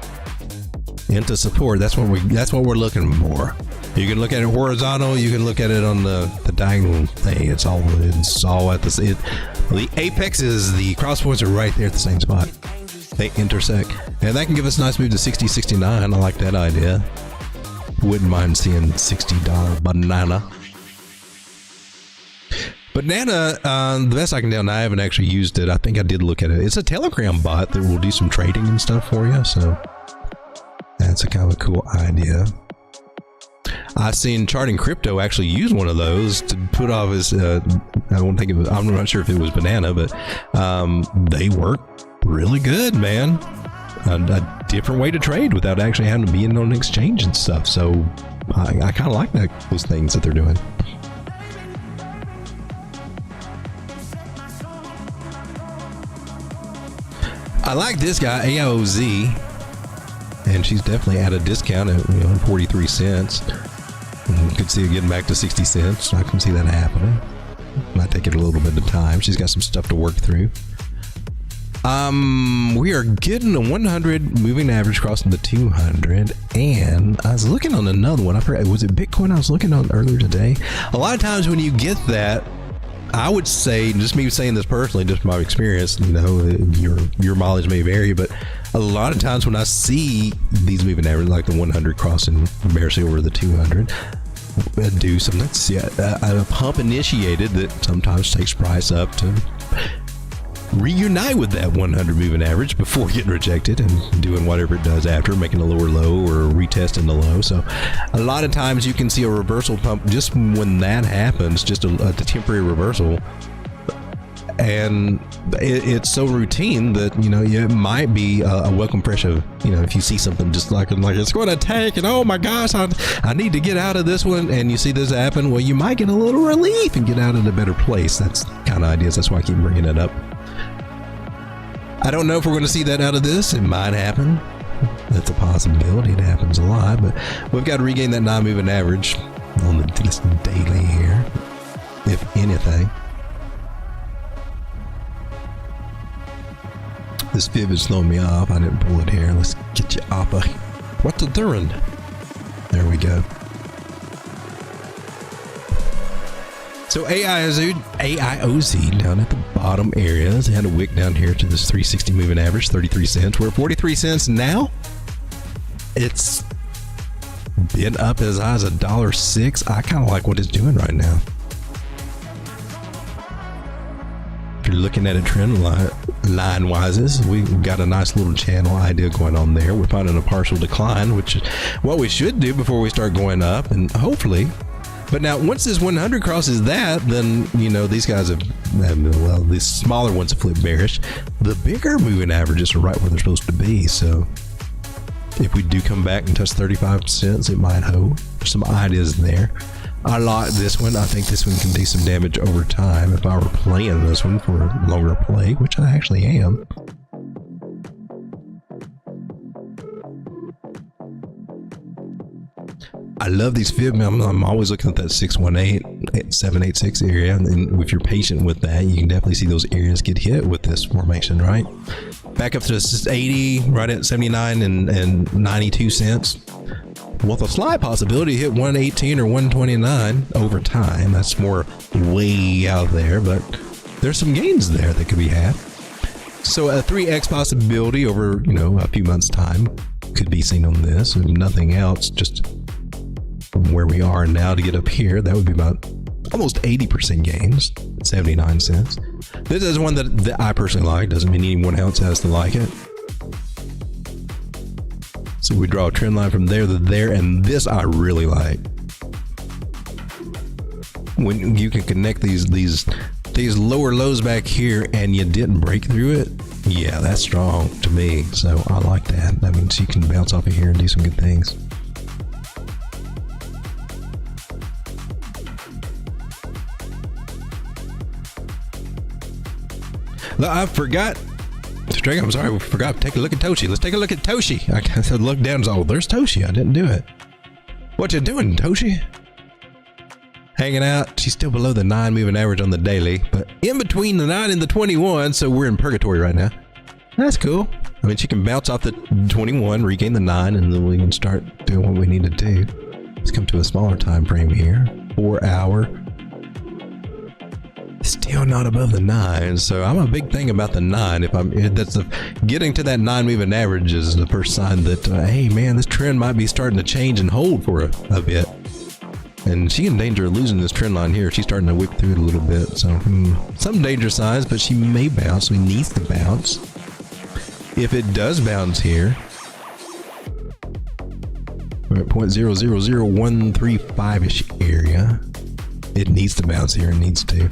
into support. That's what we're looking for. You can look at it horizontal. You can look at it on the diagonal thing. It's all at the apex is the cross points are right there at the same spot. They intersect, and that can give us a nice move to 60, 69. I like that idea. Wouldn't mind seeing $60 banana. Banana, the best I can tell, and I haven't actually used it. I think I did look at it. It's a Telegram bot that will do some trading and stuff for you. So that's a kind of a cool idea. I've seen Charting Crypto actually use one of those to put off his, I'm not sure if it was Banana, but they work really good, man. A different way to trade without actually having to be in on an exchange and stuff. So I kind of like those things that they're doing. I like this guy, AOZ, and she's definitely at a discount at 43 cents. You could see it getting back to 60 cents. I can see that happening. Might take it a little bit of time. She's got some stuff to work through. We are getting a 100 moving average crossing the 200, and I was looking on another one. I forgot, was it Bitcoin I was looking on earlier today? A lot of times when you get that, I would say, just me saying this personally, just my experience, you know, your mileage may vary, but a lot of times when I see these moving average, like the 100 crossing barely over the 200, I do something. See, a pump initiated that sometimes takes price up to reunite with that 100 moving average before getting rejected and doing whatever it does after, making a lower low or retesting the low. So a lot of times you can see a reversal pump just when that happens, just a temporary reversal. And it's so routine that, you know, it might be a welcome fresh of, you know, if you see something just like it's going to tank and oh my gosh, I need to get out of this one, and you see this happen, well, you might get a little relief and get out in a better place. That's kind of ideas. That's why I keep bringing it up. I don't know if we're going to see that out of this. It might happen. That's a possibility. It happens a lot, but we've got to regain that non-moving average on this daily here, if anything. This fib is throwing me off. I didn't pull it here. Let's get you off of what's the thurn? There we go. So AIOZ down at the bottom areas had a wick down here to this 360 moving average, 33 cents. We're at 43 cents now. It's been up as high as $1.06. I kind of like what it's doing right now. If you're looking at a trend line wise, we've got a nice little channel idea going on there. We're finding a partial decline, which is what we should do before we start going up, and hopefully. But now, once this 100 crosses that, then, you know, these guys have, well, these smaller ones have flipped bearish. The bigger moving averages are right where they're supposed to be. So if we do come back and touch 35 cents, it might hold. There's some ideas there. I like this one. I think this one can do some damage over time if I were playing this one for a longer play, which I actually am. I love these fib. I'm always looking at that 618, 786 area, and if you're patient with that, you can definitely see those areas get hit with this formation, right? Back up to this 80, right at 79 and 92 cents. With a slight possibility to hit 118 or 129 over time. That's more way out there, but there's some gains there that could be had. So a 3x possibility over, you know, a few months' time could be seen on this, and nothing else. Just from where we are now to get up here, that would be about almost 80% gains, 79 cents. This is one that I personally like. Doesn't mean anyone else has to like it. So we draw a trend line from there to there, and this I really like. When you can connect these lower lows back here and you didn't break through it, yeah, that's strong to me. So I like that. That means you can bounce off of here and do some good things. I forgot. I'm sorry, we forgot to take a look at Toshi. Let's take a look at Toshi. I said look down. Oh, there's Toshi. I didn't do it. What you doing, Toshi? Hanging out. She's still below the 9 moving average on the daily, but in between the 9 and the 21, so we're in purgatory right now. That's cool. I mean, she can bounce off the 21, regain the 9, and then we can start doing what we need to do. Let's come to a smaller time frame here. 4 hour. Still not above the 9, so I'm a big thing about the 9. Getting to that 9 moving average is the first sign that hey man, this trend might be starting to change and hold for a bit. And she's in danger of losing this trend line here. She's starting to whip through it a little bit, so some danger signs, but she may bounce. We need to bounce. If it does bounce here, we're at 0.000135-ish area. It needs to bounce here. It needs to.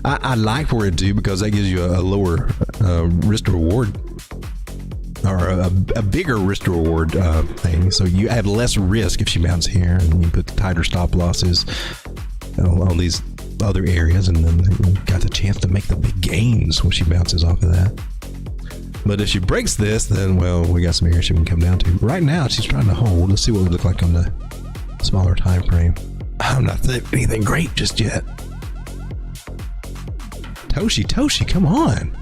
I like for it to, because that gives you a lower risk to reward, or a bigger risk to reward thing. So you have less risk if she bounces here, and you put the tighter stop losses on these other areas, and then you got the chance to make the big gains when she bounces off of that. But if she breaks this, then well, we got some areas she can come down to. Right now, she's trying to hold. Let's see what we look like on the smaller time frame. I'm not saying anything great just yet. Toshi, come on.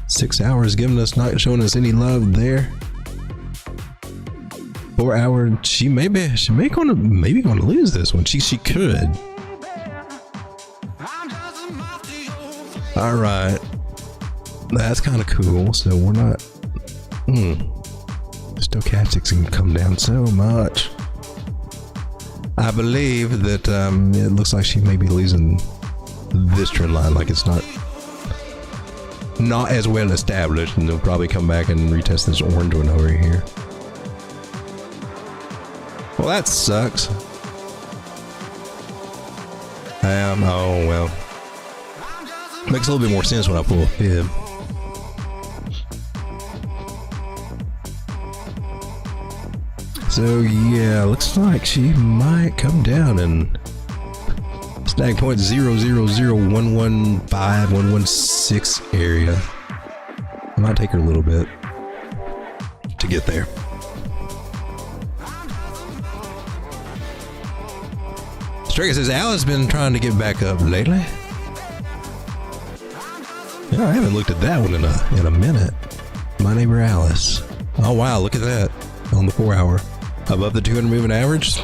6 hours giving us, not showing us any love there. 4 hour, she may gonna lose this one. She could. All right, that's kind of cool. So we're not. Stochastics can come down so much. I believe that it looks like she may be losing this trend line. Like it's not as well established, and they'll probably come back and retest this orange one over here. Well, that sucks. Oh well. Makes a little bit more sense when I pull a fib. So yeah, looks like she might come down and snag point 0.000115116 area. It might take her a little bit to get there. Striker says Al has been trying to get back up lately. Yeah, I haven't looked at that one in a minute. My neighbor Alice. Oh wow, look at that on the 4 hour. Above the 200 moving average.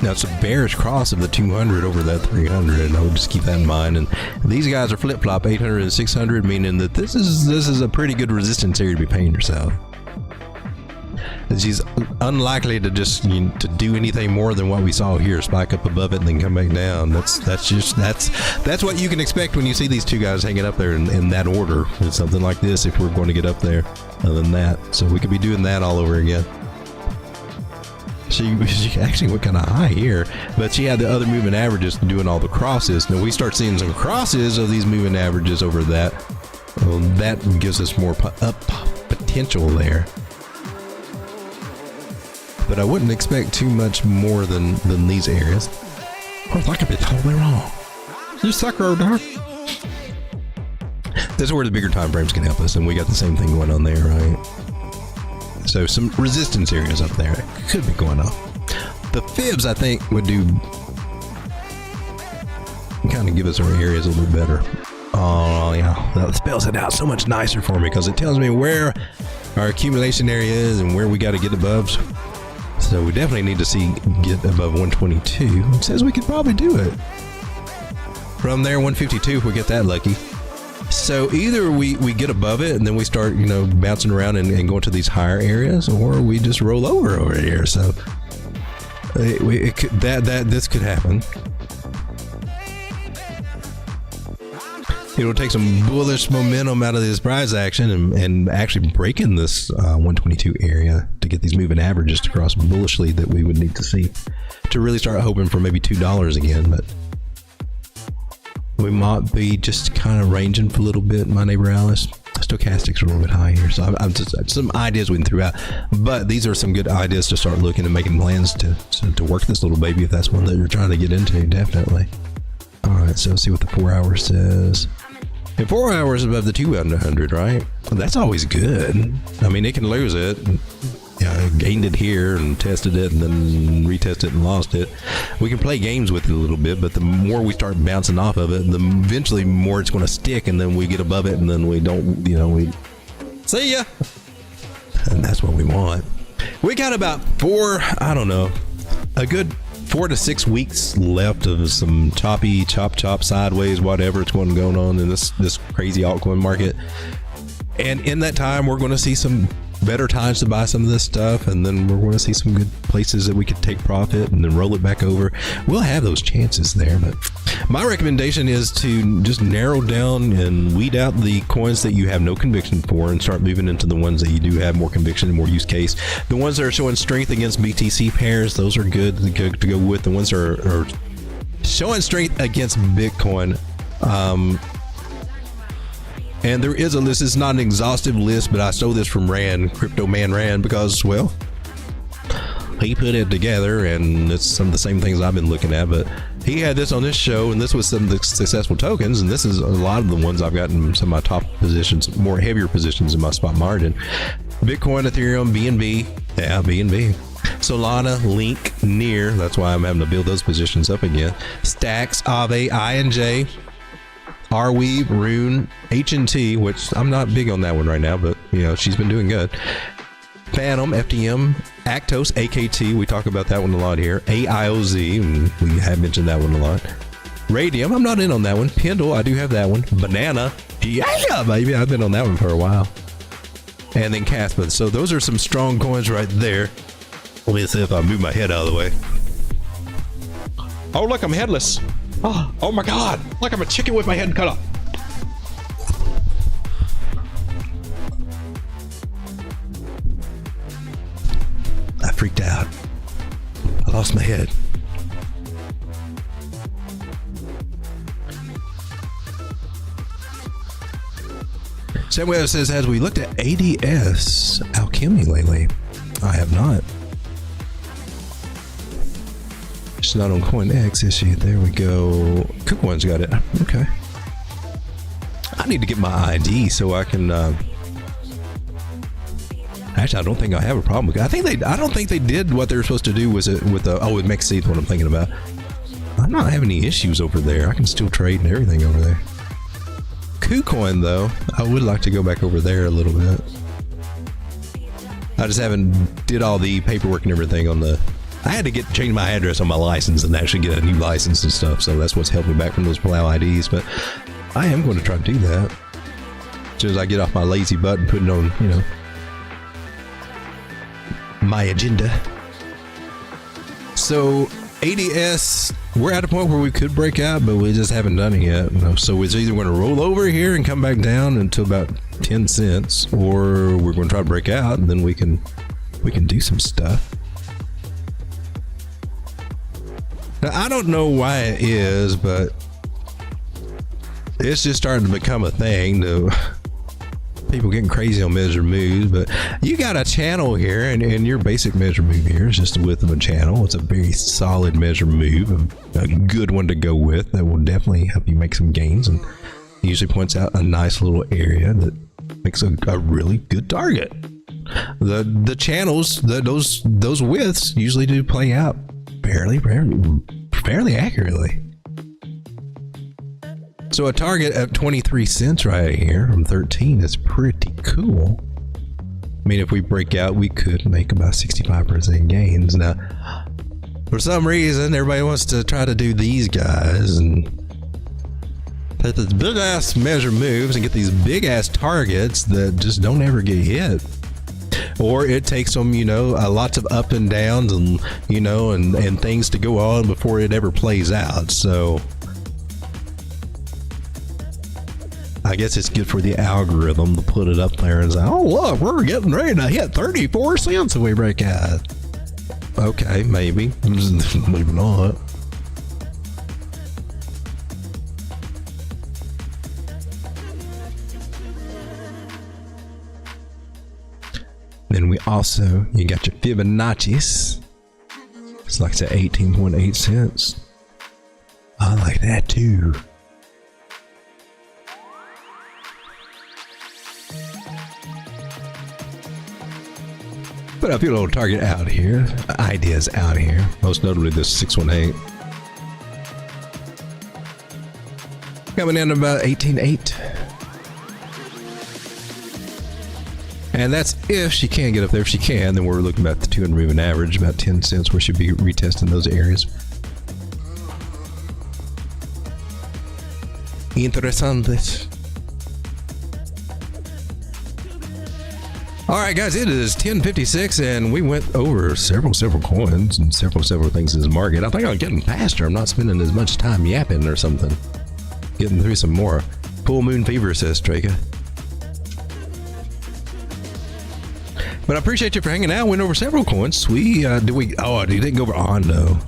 Now it's a bearish cross of the 200 over that 300, and I would just keep that in mind. And these guys are flip-flop 800 and 600, meaning that this is a pretty good resistance area to be paying yourself. She's unlikely to just to do anything more than what we saw here, spike up above it and then come back down. That's what you can expect when you see these two guys hanging up there in that order. It's something like this if we're going to get up there. Other than that, so we could be doing that all over again. She actually went kind of high here, but she had the other moving averages doing all the crosses. Now we start seeing some crosses of these moving averages over that. Well, that gives us more up potential there. But I wouldn't expect too much more than these areas. Of course, I could be totally wrong. You sucker, dog. This is where the bigger time frames can help us, and we got the same thing going on there, right? So some resistance areas up there could be going on. The fibs, I think, would do kind of give us our areas a little better. Oh yeah, that spells it out so much nicer for me because it tells me where our accumulation area is and where we got to get above. So we definitely need to get above 122. It says we could probably do it. From there, 152 if we get that lucky. So either we get above it and then we start, bouncing around and going to these higher areas, or we just roll over here. So this could happen. It'll take some bullish momentum out of this price action and actually breaking this 122 area to get these moving averages to cross bullishly that we would need to see to really start hoping for maybe $2 again. But we might be just kind of ranging for a little bit. My neighbor Alice, stochastics are a little bit high here, so I'm just some ideas we can throw out. But these are some good ideas to start looking and making plans to work this little baby if that's one that you're trying to get into. Definitely. All right, so let's see what the 4 hour says. And 4 hours above the 200, right? Well, that's always good. I mean, it can lose it. Gained it here and tested it and then retested it and lost it. We can play games with it a little bit, but the more we start bouncing off of it, the eventually more it's going to stick, and then we get above it, and then we don't, we see ya. And that's what we want. We got about a good 4 to 6 weeks left of some choppy, chop sideways, whatever it's going on in this crazy altcoin market. And in that time, we're going to see some better times to buy some of this stuff, and then we're going to see some good places that we could take profit and then roll it back over. We'll have those chances there, but my recommendation is to just narrow down and weed out the coins that you have no conviction for and start moving into the ones that you do have more conviction and more use case. The ones that are showing strength against BTC pairs, those are good to go with. The ones that are showing strength against Bitcoin, and there is a list. It's not an exhaustive list, but I stole this from Crypto Man Rand, because, well, he put it together, and it's some of the same things I've been looking at. But he had this on this show, and this was some of the successful tokens, and this is a lot of the ones I've got in some of my top positions, more heavier positions in my spot margin. Bitcoin, Ethereum, BNB. Yeah, BNB. Solana, Link, Near. That's why I'm having to build those positions up again. Stacks, Aave, INJ, Arweave, Rune, HNT, which I'm not big on that one right now, but you know, she's been doing good. Phantom, FTM, Actos, AKT. We talk about that one a lot here. AIOZ, and we have mentioned that one a lot. Radium, I'm not in on that one. Pendle, I do have that one. Banana, yeah, baby, I've been on that one for a while. And then Caspa. So those are some strong coins right there. Let me see if I move my head out of the way. Oh, look, I'm headless. Oh my God. Look, I'm a chicken with my head cut off. I freaked out. I lost my head. Samuel says, has we looked at ADS Alchemy lately? I have not. She's not on CoinEx, is she? There we go. KuCoin's got it. Okay. I need to get my ID so I can. Actually, I don't think I have a problem with it. I don't think they did what they were supposed to do. Was it with the with MexC is what I'm thinking about. I'm not having any issues over there. I can still trade and everything over there. KuCoin though, I would like to go back over there a little bit. I just haven't did all the paperwork and everything on the. I had to change my address on my license and actually get a new license and stuff. So that's what's held me back from those Palau IDs. But I am going to try to do that as soon as I get off my lazy butt and put it on, you know, my agenda. So ADS, we're at a point where we could break out, but we just haven't done it yet. You know? So it's either going to roll over here and come back down until about 10 cents, or we're going to try to break out and then we can do some stuff. Now, I don't know why it is, but it's just starting to become a thing. People getting crazy on measure moves, but you got a channel here, and your basic measure move here is just the width of a channel. It's a very solid measure move, a good one to go with that will definitely help you make some gains, and usually points out a nice little area that makes a really good target. The channels, those widths usually do play out fairly accurately. So a target at 23 cents right here from 13 is pretty cool. I mean, if we break out, we could make about 65% gains. Now, for some reason, everybody wants to try to do these guys and take these big ass measure moves and get these big ass targets that just don't ever get hit. Or it takes them, you know, lots of up and downs and, you know, and things to go on before it ever plays out. So I guess it's good for the algorithm to put it up there and say, oh, look, we're getting ready to hit 34 cents if we break out. Okay, maybe. Maybe not. Then we also, you got your Fibonacci's. It's like I said, 18.8 cents. I like that too. But I feel a little target out here. Ideas out here. Most notably this 618. Coming in about 18.8. And that's if she can get up there. If she can, then we're looking at the 200 moving average, about 10 cents, where she'll be retesting those areas. Interesantes. All right, guys, it is 10:56, and we went over several coins and several things in this market. I think I'm getting faster. I'm not spending as much time yapping or something. Getting through some more. Full moon fever, says Treka. But I appreciate you for hanging out. Went over several coins. We didn't go over Ondo.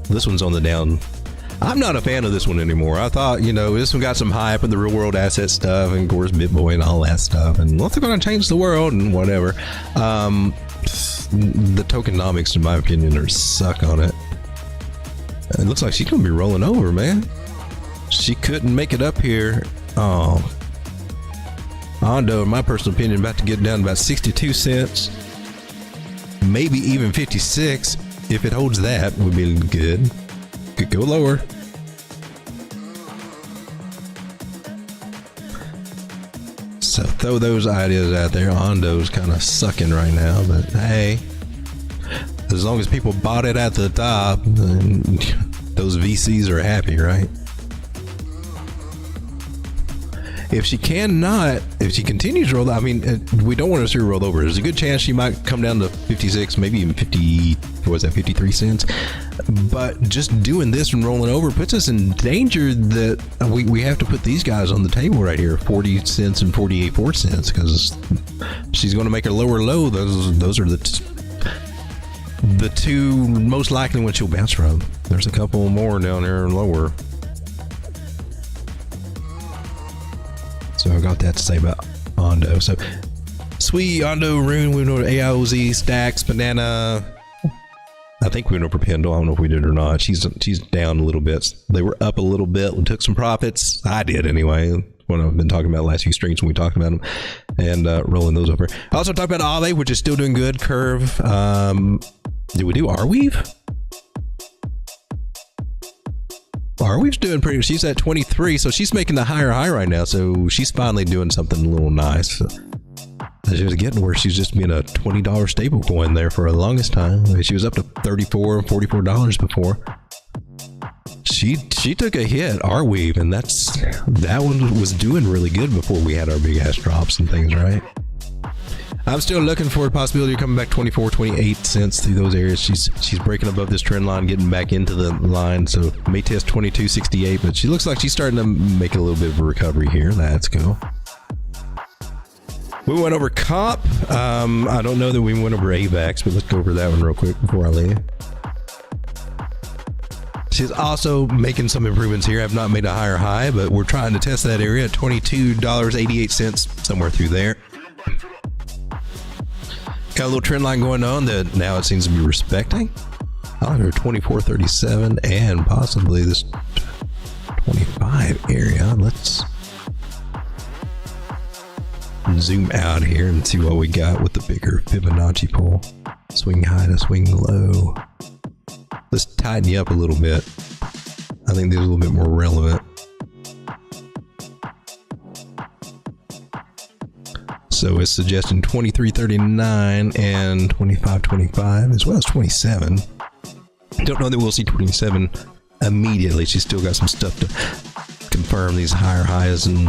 This one's on the down. I'm not a fan of this one anymore. I thought, you know, this one got some hype in the real world asset stuff, and of course BitBoy and all that stuff, and what's going to change the world and whatever. The tokenomics, in my opinion, are suck on it. It looks like she's gonna be rolling over, man. She couldn't make it up here. Oh, Ondo, in my personal opinion, about to get down to about 62 cents, maybe even 56. If it holds that, would be good. Could go lower. So throw those ideas out there. Ondo's kind of sucking right now, but hey, as long as people bought it at the top, then those VCs are happy, right? If she continues to roll, I mean, we don't want to see her roll over. There's a good chance she might come down to 56, maybe even 50, what was that, 53 cents? But just doing this and rolling over puts us in danger that we have to put these guys on the table right here, 40 cents and 48.4 cents, because she's going to make a lower low. Those are the two most likely ones she'll bounce from. There's a couple more down there lower. So I got that to say about Ondo. So Sweet, Ondo, Rune, we know AIOZ, Stacks, Banana. I think we know Propendle. I don't know if we did or not. She's down a little bit. They were up a little bit. We took some profits. I did anyway. What I've been talking about the last few streams when we talked about them, and rolling those over. I also talked about Aave, which is still doing good. Curve. Did we do Arweave? Arweave's doing pretty. She's at 23, so she's making the higher high right now. So she's finally doing something a little nice. She was getting where she's just been a $20 stable coin there for the longest time. She was up to $34, $44 before. She took a hit, Arweave, and that one was doing really good before we had our big ass drops and things, right? I'm still looking for a possibility of coming back 24, 28 cents through those areas. She's breaking above this trend line, getting back into the line. So may test 22.68, but she looks like she's starting to make a little bit of a recovery here. That's cool. We went over comp. I don't know that we went over AVAX, but let's go over that one real quick before I leave. She's also making some improvements here. I've not made a higher high, but we're trying to test that area at $22.88, somewhere through there. Got a little trend line going on that now it seems to be respecting. I like her 24.37 and possibly this 25 area. Let's zoom out here and see what we got with the bigger Fibonacci pull. Swing high to swing low. Let's tighten you up a little bit. I think these are a little bit more relevant. So it's suggesting 23.39 and 25.25 as well as 27. Don't know that we'll see 27 immediately. She's still got some stuff to confirm these higher highs and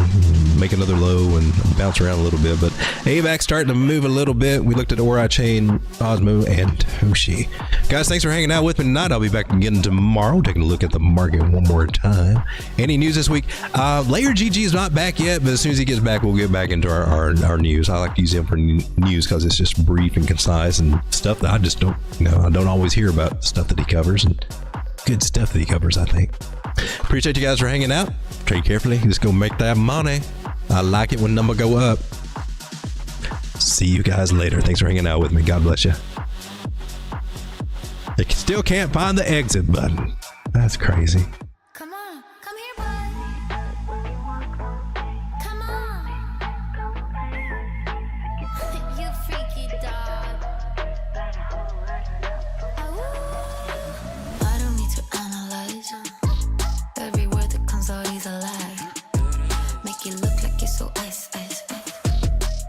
make another low and bounce around a little bit. But AVAX starting to move a little bit. We looked at Ori Chain, Osmo, and Toshi. Guys, thanks for hanging out with me tonight. I'll be back again tomorrow, taking a look at the market one more time. Any news this week? Layer GG is not back yet, but as soon as he gets back, we'll get back into our news. I like to use him for news because it's just brief and concise and stuff that I just don't, I don't always hear about stuff that he covers, and good stuff that he covers, I think. Appreciate you guys for hanging out. Trade carefully. Just go make that money. I like it when number go up. See you guys later. Thanks for hanging out with me. God bless you. I still can't find the exit button. That's crazy. Come on, come here, bud. Come on. You freaky dog. I don't need to analyze. Every word that comes out is a lie. Make it look like you're so ice.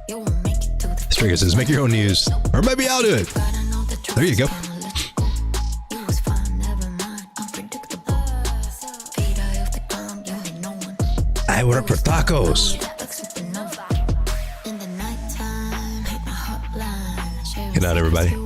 You won't make it to the Stringer says, make your own news. Or maybe I'll do it. There you go. I work for tacos. Good night, everybody.